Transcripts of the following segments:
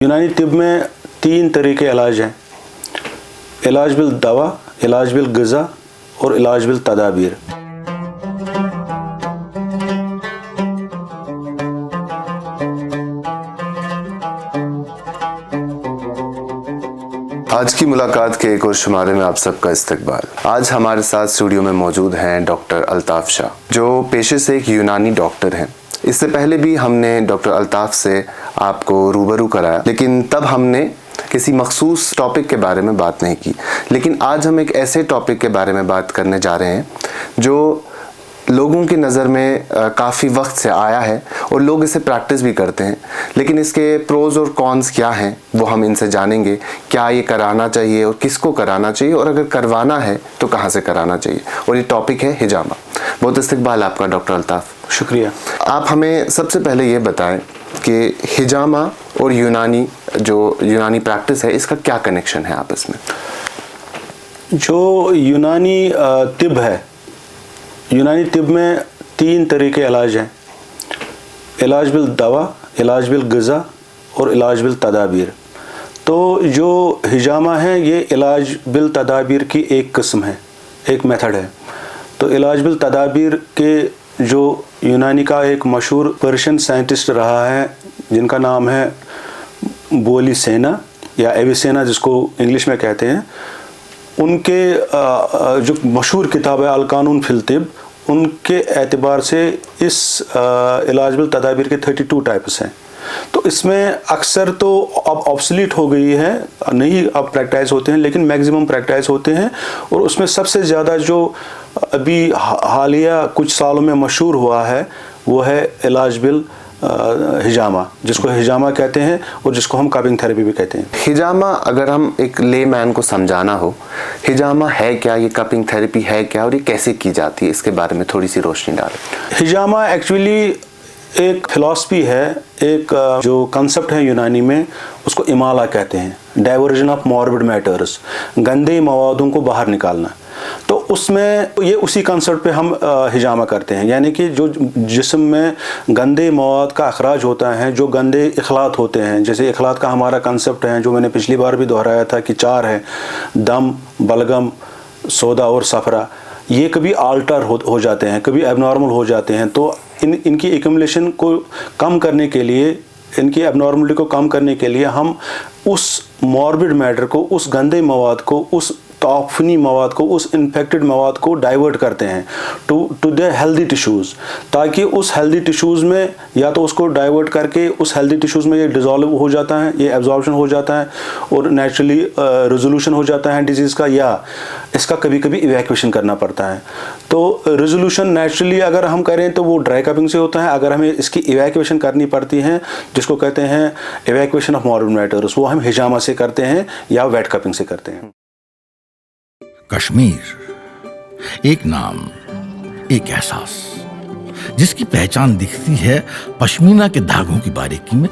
यूनानी तिब में 3 तरह के इलाज हैं। इलाज बिल दवा, इलाज बिल ग़िज़ा और इलाज बिल तदाबीर। आज की मुलाकात के एक और शुमारे में आप सबका इस्तकबाल। आज हमारे साथ स्टूडियो में मौजूद हैं डॉक्टर अल्ताफ़ शाह, जो पेशे से एक यूनानी डॉक्टर हैं। इससे पहले भी हमने डॉक्टर अल्ताफ़ से आपको रूबरू कराया, लेकिन तब हमने किसी मखसूस टॉपिक के बारे में बात नहीं की। लेकिन आज हम एक ऐसे टॉपिक के बारे में बात करने जा रहे हैं जो लोगों की नज़र में काफ़ी वक्त से आया है और लोग इसे प्रैक्टिस भी करते हैं, लेकिन इसके प्रोज और कॉन्स क्या हैं वो हम इनसे जानेंगे। क्या ये कराना चाहिए और किसको कराना चाहिए, और अगर करवाना है तो कहाँ से कराना चाहिए। और ये टॉपिक है हिजामा। बहुत इस्तकबाल आपका डॉक्टर अल्ताफ़। शुक्रिया। आप हमें सबसे पहले ये बताएं कि हिजामा और यूनानी प्रैक्टिस है, इसका क्या कनेक्शन है आपस में। जो यूनानी तिब है, यूनानी तिब में 3 तरह के इलाज हैं। इलाज बिल दवा, इलाज बिल ग़िज़ा और इलाज बिल तदाबीर। तो जो हिजामा है ये इलाज बिल तदाबीर की एक किस्म है, एक मेथड है। तो इलाज बिल तदाबीर के जो यूनानी का एक मशहूर पर्शियन साइंटिस्ट रहा है जिनका नाम है बोलिसेना या एविसेना, जिसको इंग्लिश में कहते हैं, उनके जो मशहूर किताब है अल कानून फिल तिब, उनके एतबार से इस इलाज बिल तदाबीर के 32 टाइप्स हैं। तो इसमें अक्सर तो अब ऑब्सलीट हो गई है, नहीं अब प्रैक्टिस होते हैं, लेकिन मैक्सिमम प्रैक्टिस होते हैं। और उसमें सबसे ज़्यादा जो अभी हालिया कुछ सालों में मशहूर हुआ है वो है इलाज बिल हिजामा, जिसको हिजामा कहते हैं और जिसको हम कपिंग थेरेपी भी कहते हैं। हिजामा, अगर हम एक ले मैन को समझाना हो, हिजामा है क्या, ये कपिंग थेरेपी है क्या और ये कैसे की जाती है, इसके बारे में थोड़ी सी रोशनी डालें। हिजामा एक्चुअली एक फिलॉसफी है, एक जो कंसेप्ट है यूनानी में, उसको इमाला कहते हैं, डाइवर्जन ऑफ मॉर्बिड मैटर्स, गंदे मवादों को बाहर निकालना। तो उसमें ये उसी कंसेप्ट पे हम हिजामा करते हैं, यानी कि जो जिस्म में गंदे मवाद का अखराज होता है, जो गंदे इखलात होते हैं, जैसे इखलात का हमारा कंसेप्ट है जो मैंने पिछली बार भी दोहराया था कि 4 है, दम, बलगम, सोदा और सफरा। ये कभी आल्टर हो जाते हैं, कभी एबनॉर्मल हो जाते हैं। तो इनकी एक्यूमुलेशन को कम करने के लिए, इनकी एबनॉर्मलिटी को कम करने के लिए हम उस मॉर्बिड मैटर को, उस गंदे मवाद को, उस तॉफनी मवाद को, उस इन्फेक्टेड मवाद को डाइवर्ट करते हैं टू द हेल्दी टिश्यूज़, ताकि उस हेल्दी टिश्यूज़ में या तो उसको डाइवर्ट करके उस हेल्दी टिश्यूज़ में ये डिज़ोल्व हो जाता है, ये एब्जॉर्प्शन हो जाता है और नेचुरली रेजोल्यूशन हो जाता है डिजीज़ का, या इसका कभी कभी इवैक्यूएशन करना पड़ता है। तो रेजोल्यूशन नेचुरली अगर हम करें तो वो ड्राई कपिंग से होता है। अगर हमें इसकी इवैक्यूएशन करनी पड़ती है, जिसको कहते हैं इवैक्यूएशन ऑफ मॉर्बिड मैटर्स, वो हम हिजामा से करते हैं या वेट कपिंग से करते हैं। कश्मीर, एक नाम, एक एहसास, जिसकी पहचान दिखती है पश्मीना के धागों की बारीकी में,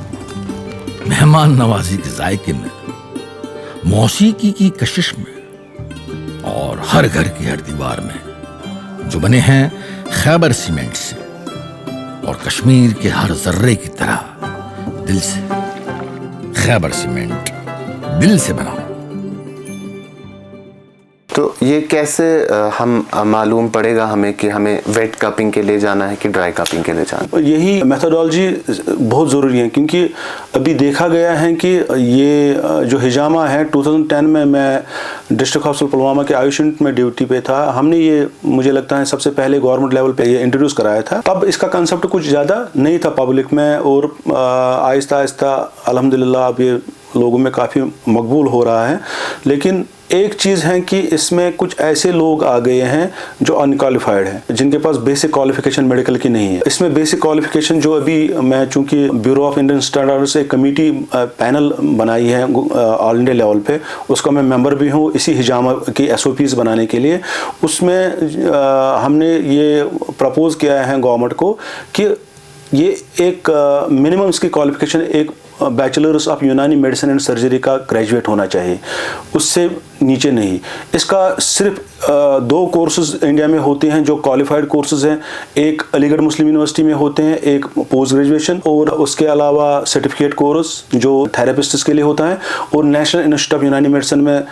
मेहमान नवाजी के जायके में, मौसीकी की कशिश में और हर घर की हर दीवार में, जो बने हैं खैबर सीमेंट से और कश्मीर के हर जर्रे की तरह दिल से। खैबर सीमेंट, दिल से बनाओ। तो ये कैसे हम मालूम पड़ेगा हमें कि हमें वेट कपिंग के लिए जाना है कि ड्राई कपिंग के लिए जाना है। यही मेथोडोलॉजी बहुत ज़रूरी है, क्योंकि अभी देखा गया है कि ये जो हिजामा है, 2010 में मैं डिस्ट्रिक्ट हॉस्पिटल पुलवामा के आयुष यूनिट में ड्यूटी पे था। हमने ये, मुझे लगता है सबसे पहले गवर्नमेंट लेवल पे ये इंट्रोड्यूस कराया था। तब इसका कंसेप्ट कुछ ज़्यादा नहीं था पब्लिक में, और आहिस्ता आहिस्ता अल्हम्दुलिल्लाह अब ये लोगों में काफ़ी मकबूल हो रहा है। लेकिन एक चीज़ है कि इसमें कुछ ऐसे लोग आ गए हैं जो अनक्वालिफाइड हैं, जिनके पास बेसिक क्वालिफिकेशन मेडिकल की नहीं है। इसमें बेसिक क्वालिफिकेशन जो अभी मैं, चूंकि ब्यूरो ऑफ इंडियन स्टैंडर्ड्स से कमेटी पैनल बनाई है ऑल इंडिया लेवल पे, उसका मैं मेंबर भी हूँ इसी हिजामा की SOPs बनाने के लिए। उसमें हमने ये प्रपोज किया है गवर्नमेंट को कि ये एक मिनिमम इसकी क्वालिफिकेशन एक बैचलर्स ऑफ यूनानी मेडिसिन एंड सर्जरी का ग्रेजुएट होना चाहिए। उससे नीचे नहीं। इसका सिर्फ 2 कोर्सेज इंडिया में होते हैं जो क्वालिफाइड कोर्सेज हैं। एक अलीगढ़ मुस्लिम यूनिवर्सिटी में होते हैं, एक पोस्ट ग्रेजुएशन, और उसके अलावा सर्टिफिकेट कोर्स जो थेरेपिस्ट के लिए होता है, और नेशनल इंस्टीट्यूट ऑफ यूनानी मेडिसिन में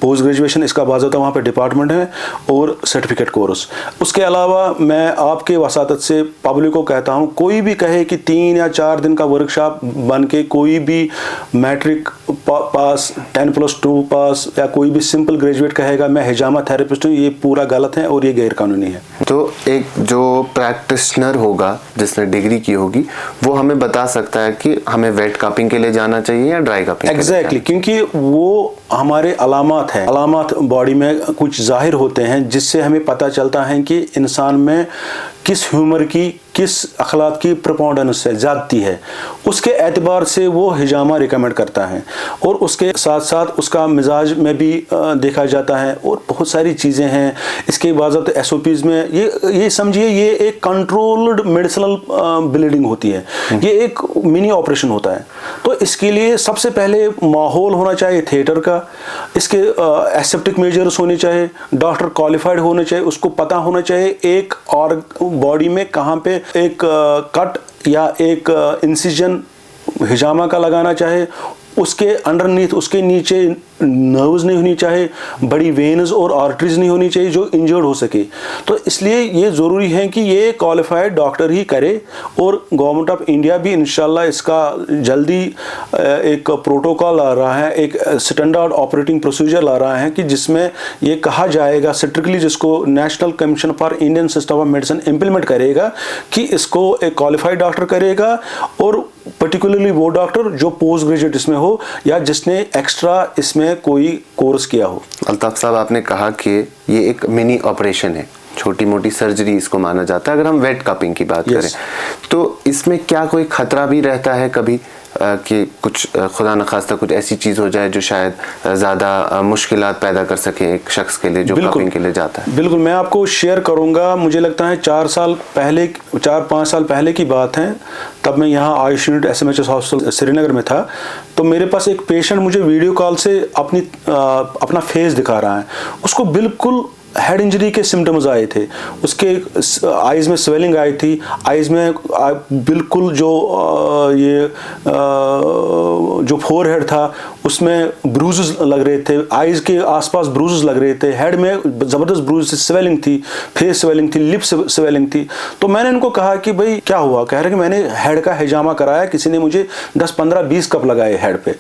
पोस्ट ग्रेजुएशन, इसका बाज़ाब्ता वहाँ पे डिपार्टमेंट है, और सर्टिफिकेट कोर्स। उसके अलावा मैं आपके वसातत से पब्लिक को कहता हूँ, कोई भी कहे कि 3 या 4 दिन का वर्कशॉप बन के कोई भी मैट्रिक पास, 10+2 पास, या कोई भी सिंपल ग्रेजुएट कहेगा मैं हिजामा थेरेपिस्ट हूँ, ये पूरा गलत है और ये गैर कानूनी है। तो एक जो प्रैक्टिशनर होगा जिसने डिग्री की होगी वो हमें बता सकता है कि हमें वेट कपिंग के लिए जाना चाहिए या ड्राई कपिंग? एग्जैक्टली, क्योंकि वो हमारे अलामात है, अलामात बॉडी में कुछ जाहिर होते हैं जिससे हमें पता चलता है कि इंसान में किस ह्यूमर की, किस अखलाक की प्रोपोंडेंस है, ज़्यादती है। उसके एतबार से वो हिजामा रिकमेंड करता है, और उसके साथ साथ उसका मिजाज में भी देखा जाता है, और बहुत सारी चीज़ें हैं इसके बाज़ाब्ते SOPs में। ये समझिए ये एक कंट्रोल्ड मेडिसिनल ब्लीडिंग होती है, ये एक मिनी ऑपरेशन होता है। तो इसके लिए सबसे पहले माहौल होना चाहिए थिएटर का, इसके एसेप्टिक मेजर्स होने चाहिए, डॉक्टर क्वालिफाइड होने चाहिए, उसको पता होना चाहिए एक और बॉडी में कहाँ पे एक कट या एक इंसिजन हिजामा का लगाना चाहिए, उसके अंडरनीथ, उसके नीचे नर्व्स नहीं होनी चाहिए, बड़ी वेन्स और आर्टरीज नहीं होनी चाहिए जो इंजर्ड हो सके। तो इसलिए ये ज़रूरी है कि ये क्वालिफाइड डॉक्टर ही करे, और गवर्नमेंट ऑफ इंडिया भी इंशाल्लाह इसका जल्दी एक प्रोटोकॉल ला रहा है, एक स्टैंडर्ड ऑपरेटिंग प्रोसीजर ला रहा है कि जिसमें ये कहा जाएगा स्ट्रिक्टली, जिसको national commission for Indian system of medicine implement करेगा कि इसको एक क्वालिफाइड डॉक्टर करेगा, और पर्टिकुलरली वो डॉक्टर जो पोस्ट ग्रेजुएट इसमें हो या जिसने एक्स्ट्रा इसमें कोई कोर्स किया हो। अल्ताफ साहब, आपने कहा कि ये एक मिनी ऑपरेशन है, छोटी मोटी सर्जरी इसको माना जाता है। अगर हम वेट कपिंग की बात करें तो इसमें क्या कोई खतरा भी रहता है कभी कि कुछ खुदा न खास्ता कुछ ऐसी चीज़ हो जाए जो शायद ज़्यादा मुश्किलात पैदा कर सके एक शख्स के लिए जो कपिंग के लिए जाता है? बिल्कुल, मैं आपको शेयर करूंगा। मुझे लगता है 4-5 साल पहले की बात है, तब मैं यहाँ Ayush unit SMHS hospital Srinagar में था। तो मेरे पास एक पेशेंट मुझे वीडियो कॉल से अपना फेस दिखा रहा है। उसको बिल्कुल हेड इंजरी के सिम्टम्स आए थे, उसके आइज़ में स्वेलिंग आई थी, आइज़ में बिल्कुल जो फोरहेड था उसमें ब्रूजेस लग रहे थे, आइज़ के आसपास ब्रूजेस लग रहे थे, हेड में ज़बरदस्त ब्रूज स्वेलिंग थी, फेस स्वेलिंग थी, लिप स्वेलिंग थी। तो मैंने इनको कहा कि भाई क्या हुआ? कह रहे कि मैंने हेड का हिजामा कराया, किसी ने मुझे 10-15-20 कप लगाए हेड पे।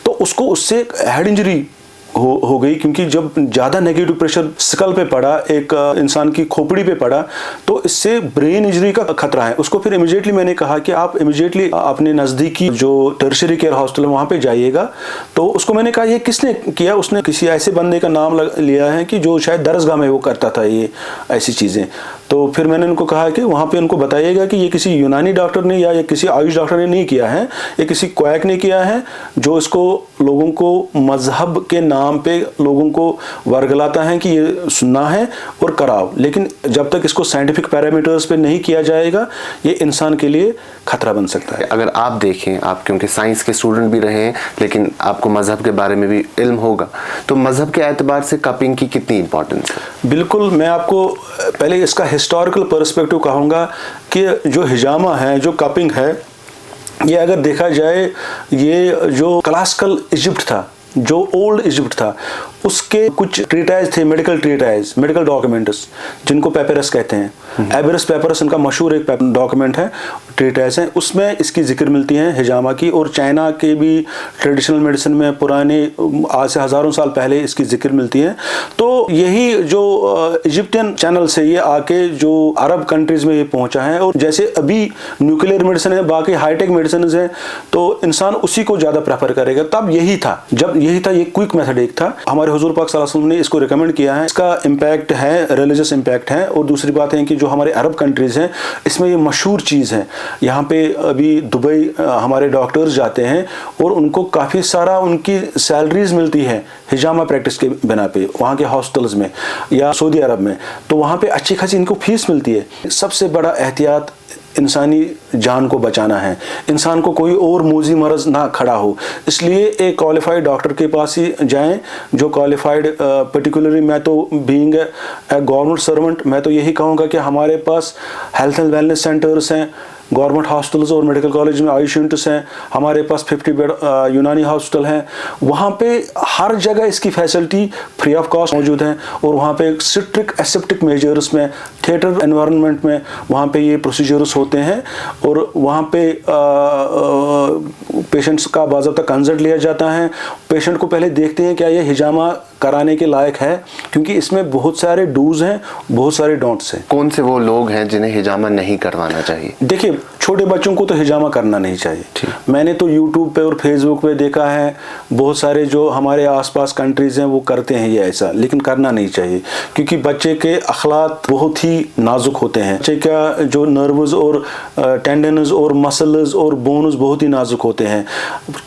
तो उसको उससे हेड इंजरी हो गई, क्योंकि जब ज़्यादा नेगेटिव प्रेशर स्कल पे पड़ा, एक इंसान की खोपड़ी पे पड़ा, तो इससे ब्रेन इंजरी का खतरा है। उसको फिर इमीडिएटली मैंने कहा कि आप इमीडिएटली अपने नज़दीकी जो टर्शियरी केयर हॉस्पिटल है वहाँ पे जाइएगा। तो उसको मैंने कहा ये किसने किया? उसने किसी ऐसे बंदे का नाम लिया है कि जो शायद दरसगाह में वो करता था ये ऐसी चीज़ें। तो फिर मैंने उनको कहा कि वहाँ पे उनको बताइएगा कि ये किसी यूनानी डॉक्टर ने या किसी आयुष डॉक्टर ने नहीं किया है, ये किसी क्वैक ने किया है जो इसको लोगों को मजहब के नाम पे लोगों को वर्गलाता है कि ये सुनना है और कराओ। लेकिन जब तक इसको साइंटिफिक पैरामीटर्स पे नहीं किया जाएगा ये इंसान के लिए खतरा बन सकता है। अगर आप देखें, आप क्योंकि साइंस के स्टूडेंट भी रहे हैं लेकिन आपको मजहब के बारे में भी इल्म होगा, तो मजहब के एतबार से कपिंग की कितनी इंपॉर्टेंस है? बिल्कुल, मैं आपको पहले इसका हिस्टोरिकल पर्सपेक्टिव कहूँगा कि जो हिजामा है, जो कपिंग है, ये अगर देखा जाए ये जो क्लासिकल इजिप्ट था, जो ओल्ड इजिप्ट था, उसके कुछ ट्रीटाइज थे, मेडिकल ट्रीटाइज, मेडिकल डॉक्यूमेंट्स जिनको पेपरस कहते हैं। एबरस पेपरस इनका मशहूर एक डॉक्यूमेंट है, ट्रीटाइज है, उसमें इसकी जिक्र मिलती है हिजामा की। और चाइना के भी ट्रेडिशनल मेडिसिन में पुराने आज से हज़ारों साल पहले इसकी जिक्र मिलती है। तो यही जो इजिप्टियन चैनल से ये आके जो अरब कंट्रीज़ में ये पहुँचा है। और जैसे अभी न्यूक्लियर मेडिसिन है, बाकी हाईटेक मेडिसिन है, तो इंसान उसी को ज़्यादा प्रेफर करेगा। तब यही था, जब यही था, ये क्विक मेथड एक था। हमारे हुजूर पाक सल्लल्लाहु अलैहि वसल्लम ने इसको रिकमेंड किया है। इसका इम्पैक्ट है, रिलीजियस इम्पैक्ट है। और दूसरी बात है कि जो हमारे अरब कंट्रीज़ हैं इसमें ये मशहूर चीज़ है। यहाँ पे अभी दुबई हमारे डॉक्टर्स जाते हैं और उनको काफ़ी सारा उनकी सैलरीज मिलती है हिजामा प्रैक्टिस के बिना पे, वहाँ के हॉस्टल्स में या सऊदी अरब में। तो वहाँ पे अच्छी खासी इनको फीस मिलती है। सबसे बड़ा एहतियात इंसानी जान को बचाना है, इंसान को कोई और मोजी मरज ना खड़ा हो, इसलिए एक क्वालिफाइड डॉक्टर के पास ही जाएं जो क्वालिफाइड। पर्टिकुलरली मैं तो बीइंग ए गवर्नमेंट सर्वेंट, मैं तो यही कहूँगा कि हमारे पास हेल्थ एंड वेलनेस सेंटर्स हैं, गवर्नमेंट हॉस्पिटल्स और मेडिकल कॉलेज में आयुष यूनिट्स हैं, हमारे पास 50 बेड यूनानी हॉस्पिटल हैं, वहाँ पे हर जगह इसकी फैसिलिटी फ्री ऑफ कॉस्ट मौजूद है। और वहाँ पे स्ट्रिक्ट एसेप्टिक मेजर्स में, थिएटर एनवायरनमेंट में वहाँ पे ये प्रोसीजर्स होते हैं और वहाँ पे पेशेंट्स का बाज़ाब्ता कंसल्ट लिया जाता है। पेशेंट को पहले देखते हैं क्या ये हिजामा कराने के लायक है, क्योंकि इसमें बहुत सारे डूज हैं, बहुत सारे डोंट्स हैं। कौन से वो लोग हैं जिन्हें हिजामा नहीं करवाना चाहिए? देखिए, छोटे बच्चों को तो हिजामा करना नहीं चाहिए। मैंने तो यूट्यूब पे और फेसबुक पे देखा है, बहुत सारे जो हमारे आसपास कंट्रीज़ हैं वो करते हैं ये ऐसा, लेकिन करना नहीं चाहिए, क्योंकि बच्चे के अखलाक बहुत ही नाजुक होते हैं। बच्चे का जो नर्व्स और टेंडन्स और मसल्स और बोन्स बहुत ही नाजुक होते हैं,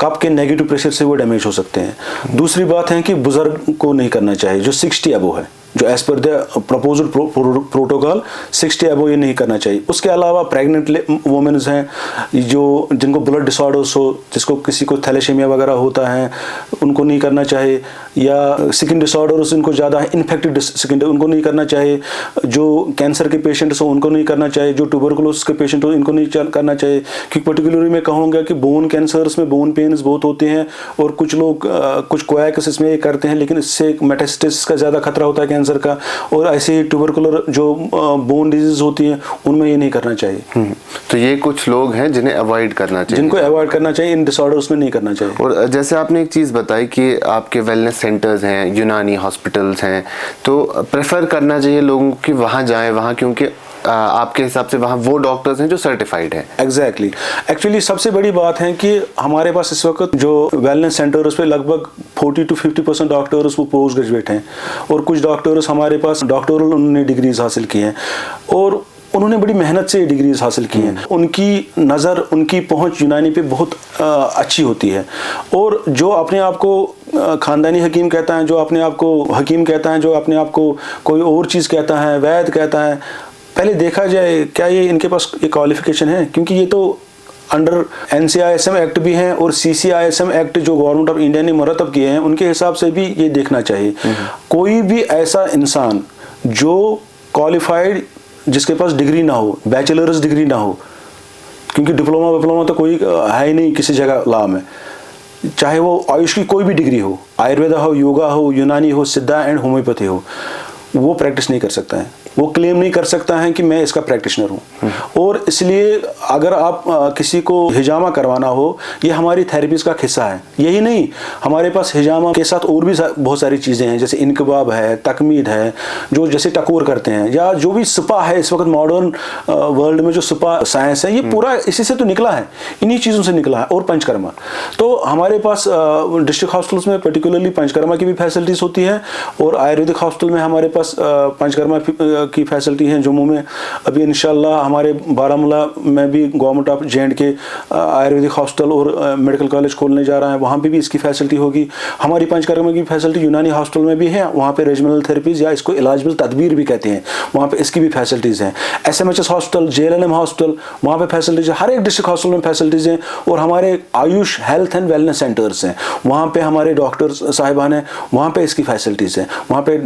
कप के नेगेटिव प्रेशर से वो डैमेज हो सकते हैं। दूसरी बात है कि बुजुर्ग को नहीं करना चाहिए जो 60 अबव है, जो as per the proposed protocol 60 above ये नहीं करना चाहिए। उसके अलावा प्रेग्नेंट वुमेन्स हैं जो जिनको ब्लड डिसऑर्डर्स हो, जिसको किसी को थैलेसीमिया वगैरह होता है, उनको नहीं करना चाहिए, या स्किन डिसऑर्डर्स इनको ज़्यादा है, इन्फेक्टेड स्किन, उनको नहीं करना चाहिए। जो कैंसर के पेशेंट्स हो उनको नहीं करना चाहिए, जो ट्यूबरकुलोसिस के पेशेंट हो इनको नहीं करना चाहिए, क्योंकि पर्टिकुलरली मैं कहूँगा कि बोन कैंसर्स में बोन पेन्स बहुत होते हैं और कुछ लोग कुछ कोएक्स इसमें ये करते हैं, लेकिन इससे मेटास्टेसिस का ज़्यादा खतरा होता है कैंसर का। और ऐसे ही ट्यूबरकुलर जो बोन डिजीज होती हैं उनमें ये नहीं करना चाहिए। तो ये कुछ लोग हैं जिन्हें अवॉइड करना चाहिए, जिनको अवॉइड करना चाहिए, इन डिसऑर्डर्स में नहीं करना चाहिए। और जैसे आपने एक चीज़ बताई कि आपके वेलनेस सेंटर्स हैं, यूनानी हॉस्पिटल्स हैं, तो प्रेफर करना चाहिए लोगों की वहाँ जाएं, वहाँ क्योंकि आपके हिसाब से वहाँ वो डॉक्टर्स हैं जो सर्टिफाइड हैं। एग्जैक्टली। एक्चुअली सबसे बड़ी बात है कि हमारे पास इस वक्त जो वेलनेस सेंटर्स पे लगभग 40 to 50% डॉक्टर्स वो पोस्ट ग्रेजुएट हैं, और कुछ डॉक्टर्स हमारे पास डॉक्टरल उन्होंने डिग्रीज हासिल की हैं और उन्होंने बड़ी मेहनत से डिग्रीज हासिल की हैं। उनकी नज़र, उनकी पहुंच यूनानी पे बहुत अच्छी होती है। और जो अपने आप को ख़ानदानी हकीम कहता है, जो अपने आप को हकीम कहता है, जो अपने आप को कोई और चीज़ कहता है, वैद कहता है, पहले देखा जाए क्या ये इनके पास ये क्वालिफिकेशन है, क्योंकि ये तो अंडर NCISM एक्ट भी हैं और CCISM एक्ट जो गवर्नमेंट ऑफ इंडिया ने मुरतब किए हैं उनके हिसाब से भी ये देखना चाहिए। कोई भी ऐसा इंसान जो क्वालिफाइड, जिसके पास डिग्री ना हो, बैचलर्स डिग्री ना हो, क्योंकि डिप्लोमा तो कोई है ही नहीं किसी जगह लॉ में, चाहे वो आयुष की कोई भी डिग्री हो, आयुर्वेदा हो, योगा हो, यूनानी हो, सिद्धा एंड होम्योपैथी हो, वो प्रैक्टिस नहीं कर सकता है, वो क्लेम नहीं कर सकता है कि मैं इसका प्रैक्टिशनर हूँ। और इसलिए अगर आप किसी को हिजामा करवाना हो, ये हमारी थेरेपीज का हिस्सा है। यही नहीं, हमारे पास हिजामा के साथ और भी बहुत सारी चीज़ें हैं, जैसे इनकबाब है, तकमीद है, जो जैसे टकोर करते हैं, या जो भी स्पा है इस वक्त मॉडर्न वर्ल्ड में जो स्पा साइंस है, ये पूरा इसी से तो निकला है, इन्हीं चीज़ों से निकला है। और पंचकर्मा, तो हमारे पास डिस्ट्रिक्ट हॉस्पिटल्स में पर्टिकुलरली पंचकर्मा की भी फैसिलिटीज़ होती है, और आयुर्वेदिक हॉस्पिटल में हमारे पास पंचकर्मा की फैसिलिटी है। जम्मू में अभी इंशाल्लाह हमारे बारामूला में भी गवर्नमेंट ऑफ JND के आयुर्वेदिक हॉस्पिटल और मेडिकल कॉलेज खोलने जा रहा है, वहाँ पे भी इसकी फैसिलिटी होगी। हमारी पंचकर्मा की फैसिलिटी यूनानी हॉस्पिटल में भी है, वहाँ पे रेजिमेंटल थेरेपीज या इसको इलाजबल तदबीर भी कहते हैं, वहाँ पे इसकी भी फैसिलिटीज़ हैं। SMHS हॉस्पिटल, JLNM हॉस्पिटल, वहाँ पे फैसिलिटीज है। हर एक डिस्ट्रिक्ट हॉस्पिटल में फैसिलिटीज़ हैं। और हमारे Ayush health and wellness centres हैं, वहाँ पे हमारे डॉक्टर्स साहिबान हैं, वहाँ पे इसकी फैसिलिटीज़ हैं, वहाँ पे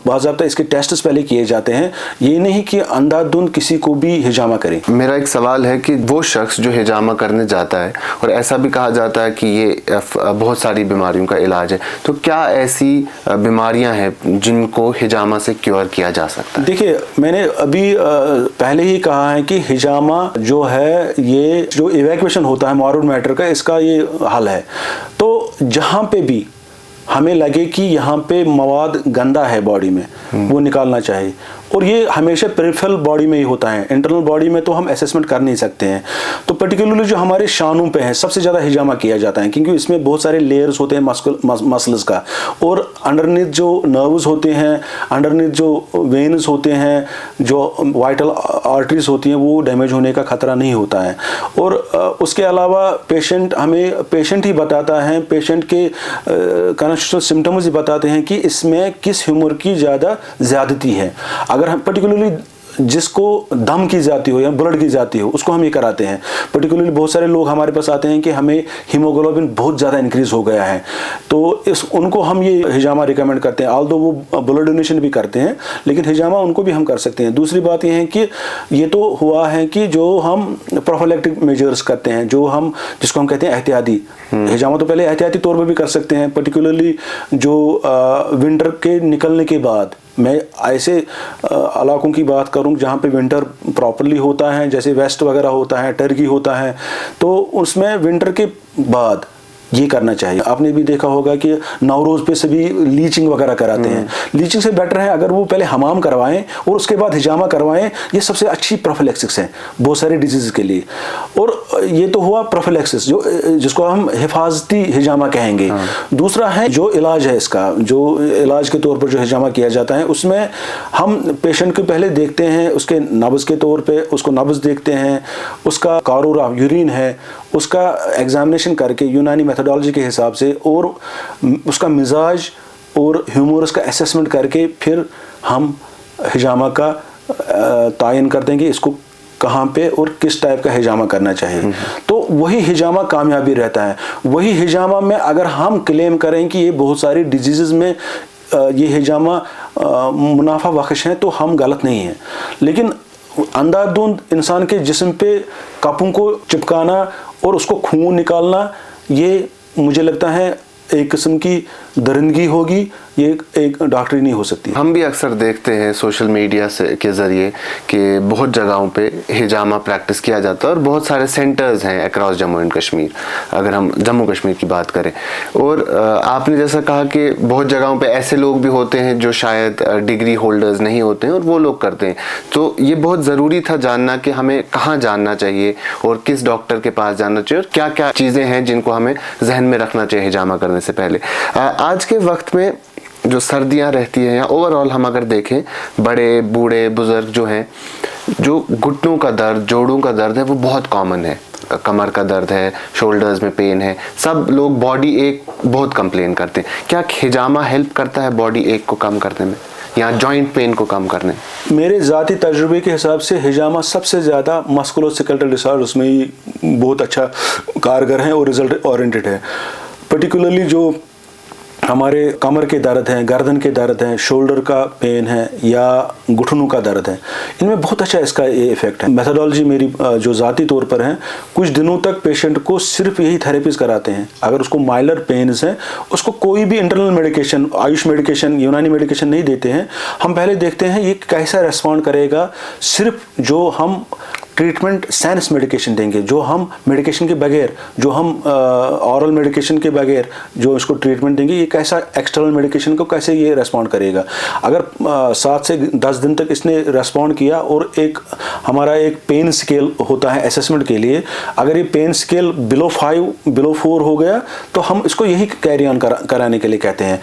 बाज़ाब्ता इसके टेस्ट पहले किए जाते हैं। ये नहीं कि अंधाधुंध किसी को भी हिजामा करे। मेरा एक सवाल है कि वो शख्स जो हिजामा करने जाता है, और ऐसा भी कहा जाता है कि ये बहुत सारी बीमारियों का इलाज है, तो क्या ऐसी बीमारियां हैं जिनको हिजामा से क्योर किया जा सकता है? देखिए, मैंने अभी पहले ही कहा है कि हिजामा जो है, ये जो इवैक्यूएशन होता है मॉर्बिड मैटर का, इसका ये हल है। तो जहाँ पे भी हमें लगे कि यहाँ पे मवाद गंदा है बॉडी में, वो निकालना चाहिए। और ये हमेशा पेरिफेरल बॉडी में ही होता है, इंटरनल बॉडी में तो हम असेसमेंट कर नहीं सकते हैं। तो पर्टिकुलरली जो हमारे शानों पे है, सबसे ज़्यादा हिजामा किया जाता है, क्योंकि इसमें बहुत सारे लेयर्स होते हैं मसल्स का, और अंडरनीथ जो नर्व्स होते हैं, अंडरनीथ जो वेन्स होते हैं, जो वाइटल आर्टरीज होती हैं, वो डैमेज होने का खतरा नहीं होता है। और उसके अलावा पेशेंट ही बताता है, पेशेंट के कॉन्स्टिट्यूशनल सिम्टम्स ही बताते हैं कि इसमें किस ह्यूमर की ज़्यादती है। अगर हम पर्टिकुलरली जिसको दम की जाती हो या ब्लड की जाती हो उसको हम ये कराते हैं। पर्टिकुलरली बहुत सारे लोग हमारे पास आते हैं कि हमें हीमोग्लोबिन बहुत ज़्यादा इंक्रीज हो गया है, तो उनको हम ये हिजामा रिकमेंड करते हैं। ऑल्दो वो ब्लड डोनेशन भी करते हैं, लेकिन हिजामा उनको भी हम कर सकते हैं। दूसरी बात ये है कि ये तो हुआ है कि जो हम प्रोफिलैक्टिक मेजर्स करते हैं, जिसको हम कहते हैं एहतियाती हिजामा, तो पहले एहतियाती तौर पर भी कर सकते हैं। पर्टिकुलरली जो विंटर के निकलने के बाद, मैं ऐसे इलाकों की बात करूं जहां पे विंटर प्रॉपरली होता है, जैसे वेस्ट वगैरह होता है, टर्की होता है, तो उसमें विंटर के बाद ये करना चाहिए। आपने भी देखा होगा कि नवरोज पे सभी लीचिंग वगैरह कराते हैं। लीचिंग से बेटर है अगर वो पहले हमाम करवाएं और उसके बाद हिजामा करवाएं। ये सबसे अच्छी प्रोफिलैक्सिस है बहुत सारे डिजीज के लिए। और ये तो हुआ प्रोफिलैक्सिस, जिसको हम हिफाजती हिजामा कहेंगे। दूसरा है जो इलाज है इसका, जो इलाज के तौर पर जो हिजामा किया जाता है, उसमें हम पेशेंट को पहले देखते हैं, उसके नब्ज के तौर पे उसको नब्ज देखते हैं, उसका कारूरा यूरिन है, उसका एग्जामिनेशन करके यूनानी मेथोडोलॉजी के हिसाब से, और उसका मिजाज और ह्यूमरस का असेसमेंट करके फिर हम हिजामा का तायन करते हैं कि इसको कहाँ पे और किस टाइप का हिजामा करना चाहिए। तो वही हिजामा कामयाबी रहता है। वही हिजामा में अगर हम क्लेम करें कि ये बहुत सारी डिजीज़ में ये हिजामा मुनाफा बख्श है, तो हम गलत नहीं हैं। लेकिन अंधाधुंध इंसान के जिस्म पे कपों को चिपकाना और उसको खून निकालना, ये मुझे लगता है एक किस्म की दरिंदगी होगी, ये एक डॉक्टरी नहीं हो सकती। हम भी अक्सर देखते हैं सोशल मीडिया से के ज़रिए कि बहुत जगहों पे हिजामा प्रैक्टिस किया जाता है और बहुत सारे सेंटर्स हैं अक्रॉस जम्मू एंड कश्मीर, अगर हम जम्मू कश्मीर की बात करें। और आपने जैसा कहा कि बहुत जगहों पे ऐसे लोग भी होते हैं जो शायद डिग्री होल्डर्स नहीं होते हैं और वो लोग करते हैं। तो ये बहुत ज़रूरी था जानना कि हमें कहाँ जानना चाहिए और किस डॉक्टर के पास जाना चाहिए और क्या क्या चीज़ें हैं जिनको हमें जहन में रखना चाहिए हिजामा करने से पहले। आज के वक्त में जो सर्दियां रहती हैं या ओवरऑल हम अगर देखें, बड़े बूढ़े बुजुर्ग जो हैं, जो घुटनों का दर्द, जोड़ों का दर्द है वो बहुत कॉमन है। कमर का दर्द है, शोल्डर्स में पेन है, सब लोग बॉडी एक बहुत कंप्लेन करते हैं। क्या हिजामा हेल्प करता है बॉडी एक को कम करने में या जॉइंट पेन को कम करने? मेरे ज़ाती तजुर्बे के हिसाब से हिजामा सबसे ज़्यादा मस्कुलोस्केलेटल डिसऑर्डर्स में ही बहुत अच्छा कारगर है और रिजल्ट ओरिएंटेड है। पर्टिकुलरली जो हमारे कमर के दर्द हैं, गर्दन के दर्द हैं, शोल्डर का पेन है या घुटनों का दर्द है, इनमें बहुत अच्छा इसका ये इफेक्ट है। मेथोडोलॉजी मेरी जो ज़ाती तौर पर है, कुछ दिनों तक पेशेंट को सिर्फ यही थेरेपीज कराते हैं। अगर उसको माइल्डर पेन्स हैं, उसको कोई भी इंटरनल मेडिकेशन, आयुष मेडिकेशन, यूनानी मेडिकेशन नहीं देते हैं। हम पहले देखते हैं ये कैसा रेस्पॉन्ड करेगा। सिर्फ जो हम ट्रीटमेंट साइंस मेडिकेशन देंगे, जो हम मेडिकेशन के बगैर, जो हम ऑरल मेडिकेशन के बगैर जो इसको ट्रीटमेंट देंगे, ये कैसा एक्सटर्नल मेडिकेशन को कैसे ये रेस्पॉन्ड करेगा। अगर 7 से 10 दिन तक इसने रेस्पॉन्ड किया और हमारा एक पेन स्केल होता है असेसमेंट के लिए, अगर ये पेन स्केल बिलो 5, बिलो 4 हो गया तो हम इसको यही कैरी ऑन कराने के लिए कहते हैं।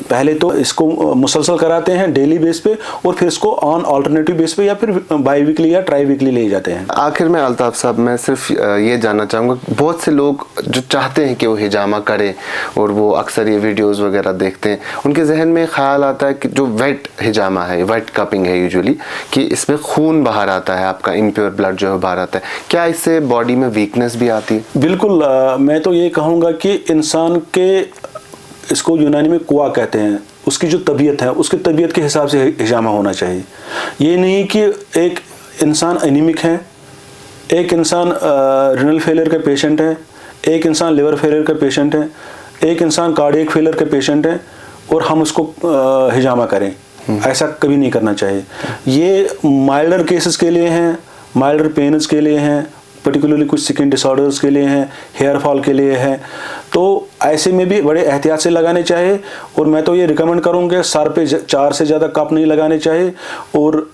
पहले तो इसको मुसलसल कराते हैं डेली बेस पे और फिर इसको ऑन ऑल्टरनेटिव बेस पे या फिर बाई वीकली या ट्राई वीकली ले जाते हैं। आखिर में अल्ताफ साहब, मैं सिर्फ ये जानना चाहूँगा, बहुत से लोग जो चाहते हैं कि वो हिजामा करें और वो अक्सर ये वीडियोस वगैरह देखते हैं, उनके जहन में ख्याल आता है कि जो वेट हिजामा है, वेट कपिंग है यूजुअली, कि इसमें खून बाहर आता है, आपका इम्प्योर ब्लड जो है बाहर आता है। क्या इससे बॉडी में वीकनेस भी आती है? बिल्कुल, मैं तो ये कहूँगा कि इंसान के, इसको यूनानी में कुआ कहते हैं, उसकी जो तबीयत है उसकी तबीयत के हिसाब से हिजामा होना चाहिए। ये नहीं कि एक इंसान एनीमिक है, एक इंसान रिनल फेलियर का पेशेंट है, एक इंसान लिवर फेलियर का पेशेंट है, एक इंसान कार्डियक फेलियर का पेशेंट है और हम उसको हिजामा करें, ऐसा कभी नहीं करना चाहिए। ये माइल्डर केसेस के लिए हैं, माइल्डर पेन्स के लिए हैं, पर्टिकुलरली कुछ स्किन डिसऑर्डर्स के लिए हैं, हेयर फॉल के लिए है, तो ऐसे में भी बड़े एहतियात से लगाने चाहिए। और मैं तो ये रिकमेंड करूँगा सर पे 4 से ज़्यादा कप नहीं लगाने चाहिए और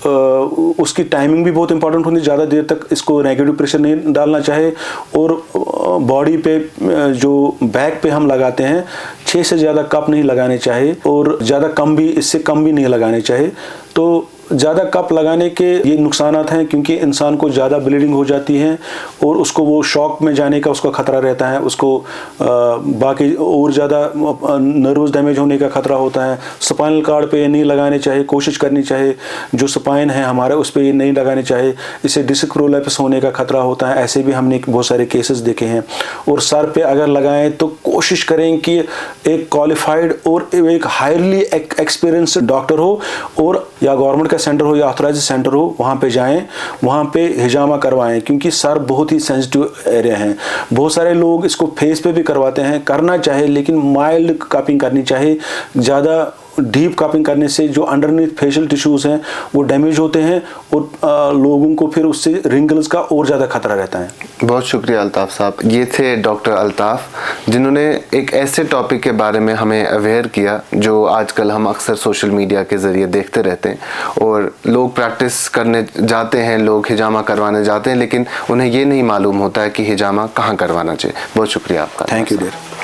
उसकी टाइमिंग भी बहुत इंपॉर्टेंट होती है, ज़्यादा देर तक इसको नेगेटिव प्रेशर नहीं डालना चाहिए। और बॉडी पे जो बैक पे हम लगाते हैं 6 से ज़्यादा कप नहीं लगाने चाहिए और ज़्यादा कम भी, इससे कम भी नहीं लगाने चाहिए। तो ज़्यादा कप लगाने के ये नुकसानात हैं, क्योंकि इंसान को ज़्यादा ब्लीडिंग हो जाती है और उसको वो शॉक में जाने का उसका खतरा रहता है, उसको बाकी और ज़्यादा नर्वस डैमेज होने का खतरा होता है। स्पाइनल कार्ड पे नहीं लगाने चाहिए, कोशिश करनी चाहिए जो स्पाइन है हमारा उस पर नहीं लगाने चाहिए, इससे डिस्क प्रोलैप्स होने का खतरा होता है। ऐसे भी हमने बहुत सारे केसेस देखे हैं। और सर पे अगर लगाएं तो कोशिश करें कि एक क्वालिफाइड और एक हाईली एक्सपीरियंस्ड डॉक्टर हो, और या गवर्नमेंट का सेंटर हो या ऑथराइज सेंटर हो, वहाँ पे जाएं, वहाँ पे हिजामा करवाएं, क्योंकि सर बहुत ही सेंसिटिव एरिया है। बहुत सारे लोग इसको फेस पे भी करवाते हैं, करना चाहिए लेकिन माइल्ड कपिंग करनी चाहिए। ज़्यादा डीप कपिंग करने से जो अंडरनीथ फेशियल टिश्यूज़ हैं वो डैमेज होते हैं और लोगों को फिर उससे रिंकल्स का और ज़्यादा खतरा रहता है। बहुत शुक्रिया अल्ताफ़ साहब। ये थे डॉक्टर अल्ताफ़, जिन्होंने एक ऐसे टॉपिक के बारे में हमें अवेयर किया जो आजकल हम अक्सर सोशल मीडिया के ज़रिए देखते रहते हैं, और लोग प्रैक्टिस करने जाते हैं, लोग हिजामा करवाने जाते हैं, लेकिन उन्हें ये नहीं मालूम होता है कि हिजामा कहाँ करवाना चाहिए। बहुत शुक्रिया आपका। Thank you dear.